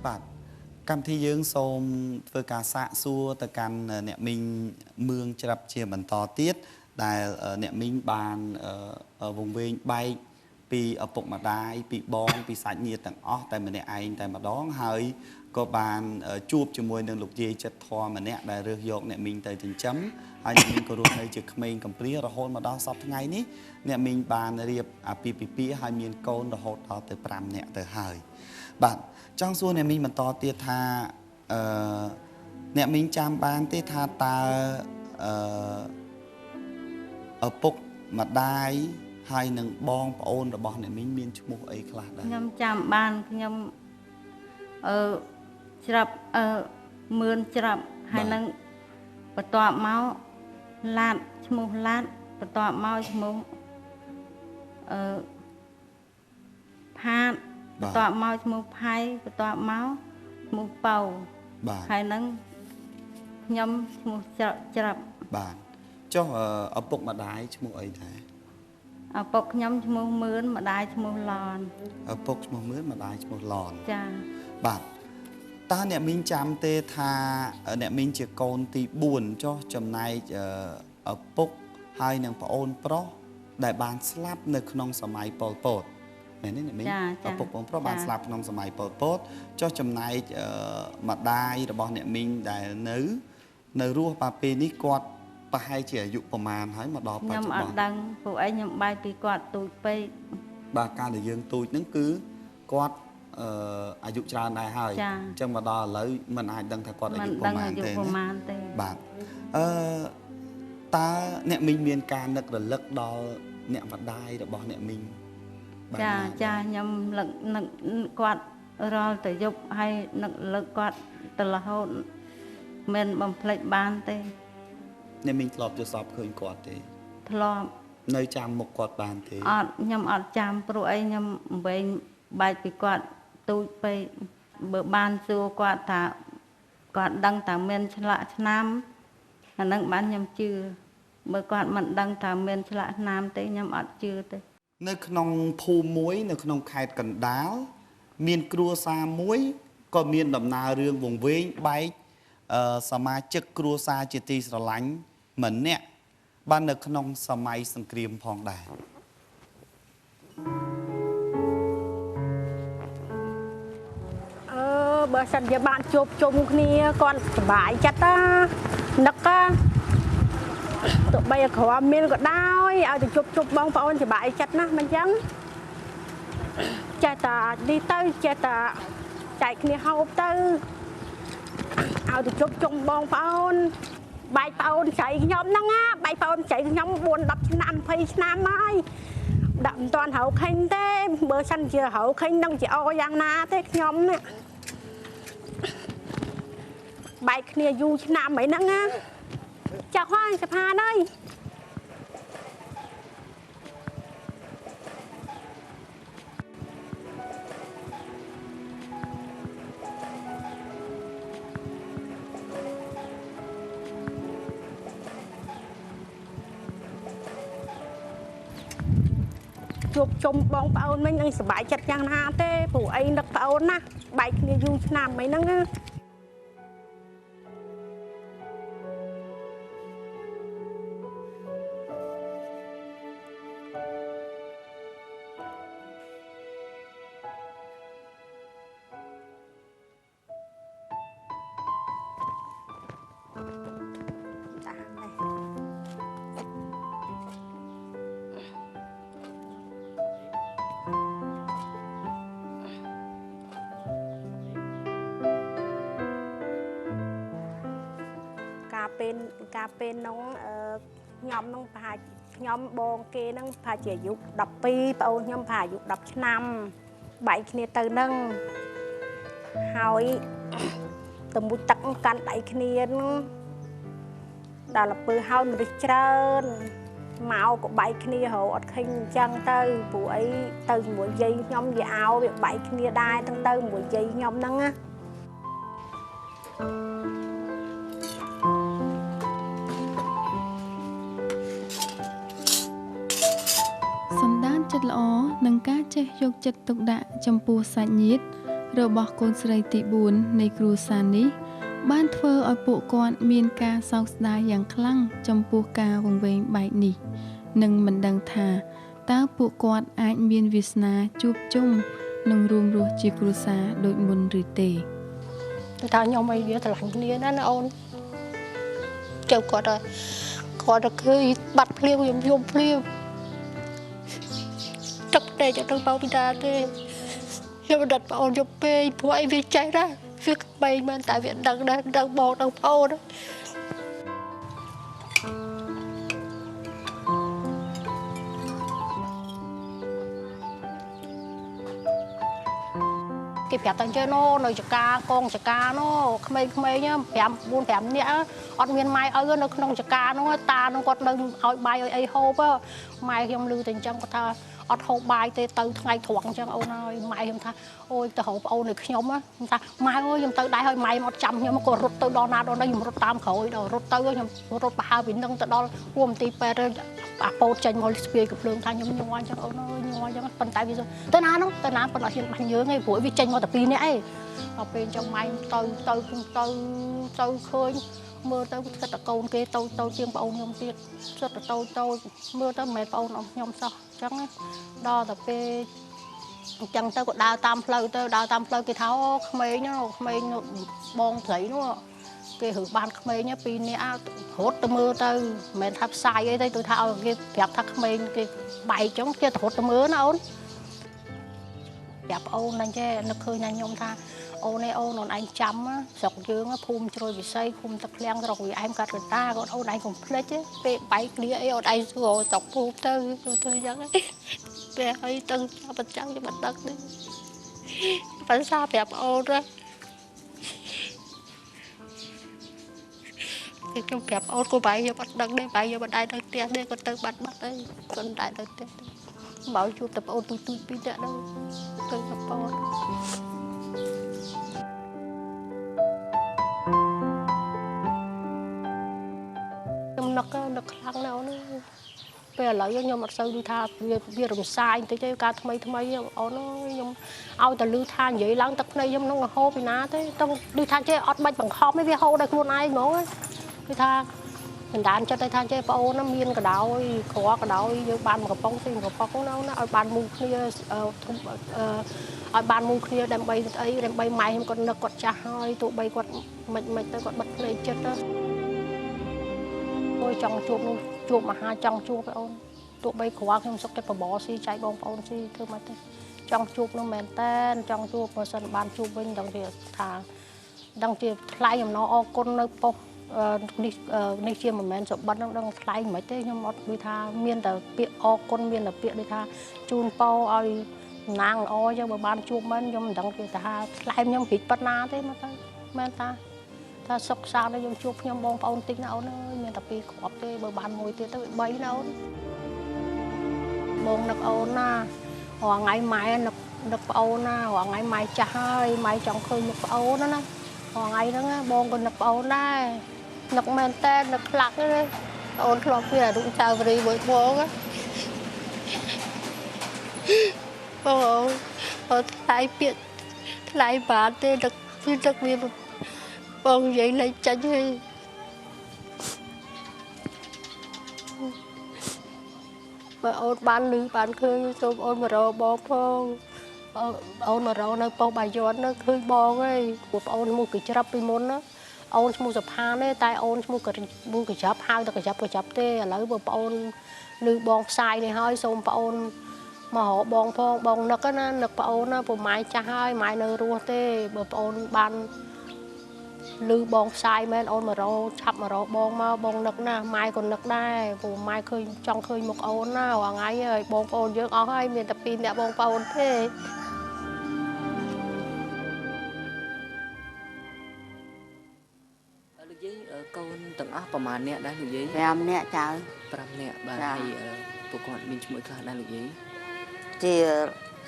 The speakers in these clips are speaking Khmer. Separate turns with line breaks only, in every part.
បាទកម្មវិធីយើងសូមធ្វើការសាកសួរទៅកាន់អ្នកមីងមឿងច្រាប់ជាបន្តទៀតដែលអ្នកមីងបានវង្វេងបែកពីឪពុកម្ដាយពីបងពីសាច់ញាតិទាំងអស់តែម្នាក់ឯងតែម្ដងហើយក៏បានជួបជាមួយនឹងលោកយាយចិត្តធម៌ម្នាក់ដែលរើសយកអ្នកមីងទៅចិញ្ចឹមហើយអ្នកមីងក៏រស់នៅជាក្មេងកំព្រារហូតមកដល់សប្តាហ៍ថ្ងៃនេះអ្នកមីងបានរៀបអាពាហ៍ពិពាហ៍ហើយមានកូនរហូតដល់ទៅ5នាក់ទៅហើយបាទចង់សួរអ្នកមីងបន្តទៀតថាអ្នកមីងចាំបានទេថាតើឪពុកម្ដាយហើយនឹងបងប្អូនរបស់អ្នកមីងមានឈ្មោះអីខ្លះដែរ
ខ្ញុំចាំបានខ្ញុំច្រាប់មឿនច្រាប់ហើយនឹងបន្ទាប់មកឡាតឈ្មោះឡាតបន្ទាប់មកឈ្មោះផាតបន្ទាប់មកឈ្មោះផៃបន្ទាប់មកឈ្មោះប៉ៅហើយនឹងខ្ញុំឈ្មោះច្រាប់
បាទចុះឪពុកម្ដាយឈ្មោះអីដែរ
ឪពុកខ្ញុំឈ្មោះមឿនម្ដាយឈ្មោះឡន
ឪពុកឈ្មោះមឿនម្ដាយឈ្មោះឡន
ចា
បាទតើអ្នកមីងចាំទេថាអ្នកមីងជាកូនទី4ចុះចំណែកឪពុកហើយនឹងប្អូនប្រុសដែលបានស្លាប់នៅក្នុងសម័យប៉ុលពតមែនទេអ្នកមីងឪពុកបងប្រុសបានស្លាប់ក្នុងសម័យប៉ុលពតចុះចំណែកម្ដាយរបស់អ្នកមីងដែលនៅរស់បាទពេលនេះគាត់ប្រហែលជាអាយុប្រមាណហើយមកដល់បច្ចុប្បន្ន
ខ្ញុំអត់ដឹងពួកឯងខ្ញុំបែកពីគាត់ទូចពេក
បាទកាលដែលយើងទូចហ្នឹងគឺគាត់អាយុច្រើនដែរហើយអញ្ចឹងមកដល់ឥឡូវមិនអាចដឹងថាគាត់អាយុប្រមាណទេបាទតើអ្នកមីងមានការនឹករលឹកដល់អ្នកម្ដាយរបស់អ្នកមីង
ចាខ្ញុំនឹកគាត់រាល់តែយប់ហើយនឹករលឹកគាត់ទៅរហូតមិនបំភ្លេចបានទេ
អ្នកមីងធ្លាប់ទៅសពឃើញគាត់ទេ
ធ្លាប់
នៅចាំមុខគាត់បានទេ
អត់ខ្ញុំអត់ចាំព្រោះអីខ្ញុំវែងបែកពីគាត់ទូចពេកបើបានសួរគាត់ថាគាត់ដឹងថាមានឆ្លាក់ឆ្នាំអានឹងបានខ្ញុំជឿបើគាត់មិនដឹងថាមានឆ្លាក់ឆ្នាំទេខ្ញុំអត់ជឿទេ
នៅក្នុងភូមិមួយនៅក្នុងខេត្តកណ្ដាលមានគ្រួសារមួយក៏មានដំណើររឿងវង្វេងបែកសមាជិកគ្រួសារជាទីស្រឡាញ់ម្នាក់បាននៅក្នុងសម័យសង្គ្រាមផងដែរ
បើសិនជាបានជួបជុំគ្នាគាត់សប្បាយចិត្តណានឹកទោះបីក្រមមានក៏ដោយឲ្យទៅជួបបងប្អូនសប្បាយចិត្តណាមិនចឹងចេះតែនេះទៅចេះតែចែកគ្នាហូបទៅឲ្យទៅជួបជុំបងប្អូនបែកប្អូនស្រីខ្ញុំហ្នឹងណាបែកប្អូនស្រីខ្ញុំ4 10ឆ្នាំ20ឆ្នាំហើយដាក់មិនតាន់ហៅខេញទេបើសិនជាហៅខេញនឹងជាអយ៉ាងណាទេខ្ញុំនេះបែកគ្នាយូរឆ្នាំអីហ្នឹងណាចាស់ហើយសុផានអើយជួបជុំបងប្អូនវិញនឹងសប្បាយចិត្តយ៉ាងណាទេព្រោះអីនឹកប្អូនណាបែកគ្នាយូរឆ្នាំអីហ្នឹងណាការពេលនោះខ្ញុំនឹងប្រហែលខ្ញុំបងគេនឹងប្រហែលជាអាយុ12ប្អូនខ្ញុំប្រហែលអាយុ10ឆ្នាំបែកគ្នាទៅនឹងហើយទៅមួយទឹកកាន់ដៃគ្នានឹងដល់ទៅហើយមនុស្សច្រើនមកក៏បែកគ្នារហូតអត់ឃើញអញ្ចឹងទៅព្រោះអីទៅជាមួយយាយខ្ញុំវាអោវាបែកគ្នាដែរទាំងទៅជាមួយយាយខ្ញុំហ្នឹងណា
ចិត្តល្អនិងការចេះយកចិត្តទុកដាក់ចំពោះសាច់ញាតិ របស់កូនស្រីទី4នៃគ្រួសារនេះបានធ្វើឲ្យពួកគាត់មានការសោកស្ដាយយ៉ាងខ្លាំងចំពោះការវង្វេងបែកនេះនិងមិនដឹងថាតើពួកគាត់អាចមានវាសនាជួបជុំនិងរួមរស់ជាគ្រួសារដូចមុនឬទេ
តែថាខ្ញុំអីវាឆ្លាញ់គ្នាណាអូនចូលគាត់ឃើញបាត់ភ្លាមខ្ញុំយំភ្លាមទឹកតែទៅបោពីតាទេខ្ញុំដិតបងអូនយប់ពេកព្រោះអីវាចេះដែរវាក្បែងមែនតែវាដឹងដែរដឹងបងដឹងបងអូនគេប្រាប់តែចេះណូនៅចកាកងចកាណូក្មេងៗ5 4 5នាក់អត់មានម៉ែឪនៅក្នុងចកានោះតានោះគាត់នៅឲ្យបាយឲ្យអីហូបម៉ែខ្ញុំឮតែអញ្ចឹងគាត់ថាអត់ហូបបាយទេទៅថ្ងៃត្រង់អញ្ចឹងអូនហើយម៉ែខ្ញុំថាអូយទៅហៅប្អូននៃខ្ញុំថាម៉ែអើយខ្ញុំទៅដែរហើយម៉ែខ្ញុំអត់ចាំខ្ញុំក៏រត់ទៅដល់ណាដល់នេះខ្ញុំរត់តាមក្រោយដល់រត់ទៅខ្ញុំរត់ប្រហើពីនឹងទៅដល់រួមមន្ទីរពេទ្យអាពោតចេញមកស្ពាយកំភ្លើងថាខ្ញុំញ័រអញ្ចឹងអូនអើយញ័រអញ្ចឹងប៉ុន្តែវាទៅណាហ្នឹងទៅណាប៉ុន្តែខ្ញុំបាញ់យើងឯងព្រោះវាចេញមកតែ2នាក់ឯងដល់ពេលអញ្ចឹងម៉ែទៅឃើញមើលទៅគិតតែកូនគេទៅជាងប្អូនខ្ញុំទៀតគិតតែទៅមើលទៅមិនមែនប្អូនខ្ញុំសោះអញ្ចឹងដល់តែពេលអញ្ចឹងទៅក៏ដើរតាមផ្លូវគេថាអូក្មេងបងស្រីនោះគេហៅបានក្មេង2នាក់រត់ទៅមើលទៅមិនមែនថាផ្សាយអីទេទៅថាឲ្យគេប្រាប់ថាក្មេងគេបែកអញ្ចឹងគេទៅរត់ទៅមើលណាអូនប្រាប់អូនហ្នឹងចេះនឹកឃើញថាខ្ញុំថាអូនឯងចាំស្រុកយើងភូមិជ្រោយវិស័យភូមិទឹកឃ្លាំងស្រុកវាអែមកាត់កន្តាគាត់អូនឯងកុំភ្លេចពេលបែកគ្នាអីអូនឯងសួរស្រុកភូមិទៅអញ្ចឹងពេលឲ្យទៅបច្ចាំងខ្ញុំមិនដឹងទេភាសាប្រាប់អូនខ្ញុំប្រាប់អូនក៏បាយខ្ញុំអត់ដឹងដែរបាយខ្ញុំមិនដែរទៅផ្ទះទេគាត់ទៅបាត់អីគាត់មិនដែរទៅផ្ទះមកជួបតែប្អូនទូច2នាក់ហ្នឹងទៅប្រព័ន្ធខ្ញុំនឹកខ្លាំងណាស់អូនពេលឥឡូវខ្ញុំអត់សូវឮថាវារំសាយបន្តិចទេការថ្មីអូនខ្ញុំឲ្យតែឮថានិយាយឡើងទឹកភ្នែកខ្ញុំនឹងហូរពីណាទេទៅឮថាចេះអត់បាច់បង្ខំទេវាហូរដោយខ្លួនឯងហ្មងគឺថាមិនដានចិត្តទេថាចេះបងអូនមានកដោយក្រកដោយយើងបានមកកំប៉ុងស៊ីកំប៉ុងណាឲ្យបានមូលគ្នាឲ្យបានមូលគ្នាដើម្បីអីដើម្បីម៉ែខ្ញុំគាត់នឹកគាត់ចាស់ហើយទោះបីគាត់មិនទៅគាត់បិទភ្នែកចិត្តទៅអូយចង់ជួបមហាចង់ជួបអូនទោះបីក្រកខ្ញុំសុខចិត្តបបរស៊ីចែកបងប្អូនស៊ីធ្វើមកទេចង់ជួបនោះមែនតែនចង់ជួបបើសិនបានជួបវិញដឹងជាថាដឹងជាថ្លៃអំណរអរគុណនៅប៉ុស្តិ៍នេះជាមិនមែនសបិននឹងដឹងថ្លៃមិនទេខ្ញុំអត់និយាយថាមានតែពាក្យអរគុណមានតែពាក្យដូចថាជូនពរឲ្យណាងល្អអញ្ចឹងបើបានជួបមែនខ្ញុំមិនដឹងគេថាថ្លៃខ្ញុំព្រិចប៉ុណ្ណាទេមកទៅមែនថាសុខសាន្តខ្ញុំជួបខ្ញុំបងប្អូនតិចណាអូនអើយមានតែ2គ្រាប់ទេបើបានមួយទៀតទៅ3ណាអូនបងនឹកអូនណារាល់ថ្ងៃម៉ែនឹកប្អូនណារាល់ថ្ងៃម៉ែចាស់ហើយម៉ែចង់ឃើញមុខប្អូនណារាល់ថ្ងៃហ្នឹងបងក៏នឹកប្អូនដែរនឹកមែនតែនឹកខ្លាំងទេអូនធ្លាប់ពីរូបចៅវរីមួយបងអូថ្លៃពាក្យថ្លៃបានទេនឹកវាបងនិយាយលេចចាញ់ហើយបើអូនបានឮបានឃើញសូមអូនមករកបងផងអូនមករកនៅប៉ុស្តិ៍បាយ័នឃើញបងហើយពួកប្អូនឈ្មោះកញ្ច្រាប់ពីមុនណាអូនឈ្មោះសុផានទេតែអូនឈ្មោះកញ្ច្រាប់ហៅតែកញ្ច្រាប់ទេឥឡូវបើប្អូនឮបងផ្សាយនេះហើយសូមប្អូនមករកបងផងបងនឹកណានឹកប្អូនណាព្រោះម៉ែចាស់ហើយម៉ែនៅរស់ទេបើប្អូនបានឮបងផ្សាយមែនអូនមករកឆាប់មករកបងមកបងនឹកណាម៉ែក៏នឹកដែរព្រោះម៉ែឃើញចង់ឃើញមុខអូនណារាល់ថ្ងៃហើយបងប្អូនយើងអស់ហើយមានតែ2នាក់បងប្អូនទេ
លោកយាយកូនទាំងអស់ប្រហែលអ្នកដែរលោកយាយ
5នាក់ចៅ
5នាក់បាទហើយពួកគាត់មានឈ្មោះខ្លះដែរលោកយាយ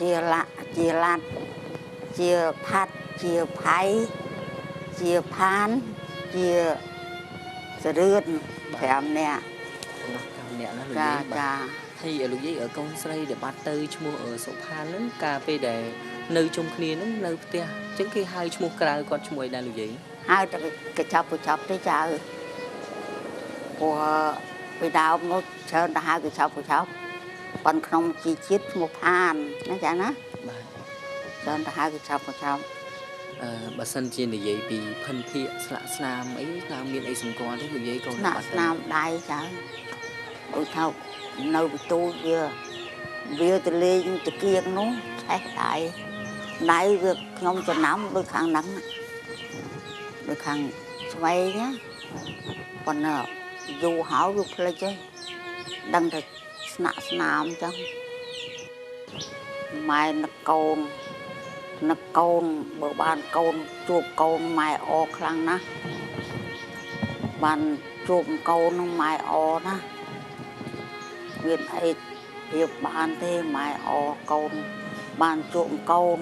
ជាឡាត់ជាផាត់ជាផៃជាផានជាសរឿន5នាក់
5នាក់ណាលោកយាយបាទហើយលោកយាយកូនស្រីដែលបាត់ទៅឈ្មោះសុផានហ្នឹងកាលពេលដែល នៅជុំគ្នាហ្នឹងនៅផ្ទះអញ្ចឹងគេហៅឈ្មោះក្រៅគាត់ឈ្មោះអីដែរលោកយាយ
hai cái chọc tới chờ của vì đào nó sơn ta hai cái chọc còn không chỉ chiết một hàn nó chả nó
បាទ
sơn ta hai cái chọc
បើសិនជានិយាយពីភិនភាកស្លាកស្នាមអីតើមានអីសម្គាល់ទេលោកយាយក៏
nạ nam đai chả ôi thao nơi bị tu vừa từ lên từ kia nó thấy đại việc nhom cho nắm đôi khang nắng đôi khang xoay nhá còn dù hảo dù plei chứ đăng thật nạ nam chứ mai nó côn bờ ban côn chuột côn mai o khang ná ban chuột côn nó mai o ná viên ấy hiệp ban thế mai o côn ban chuột côn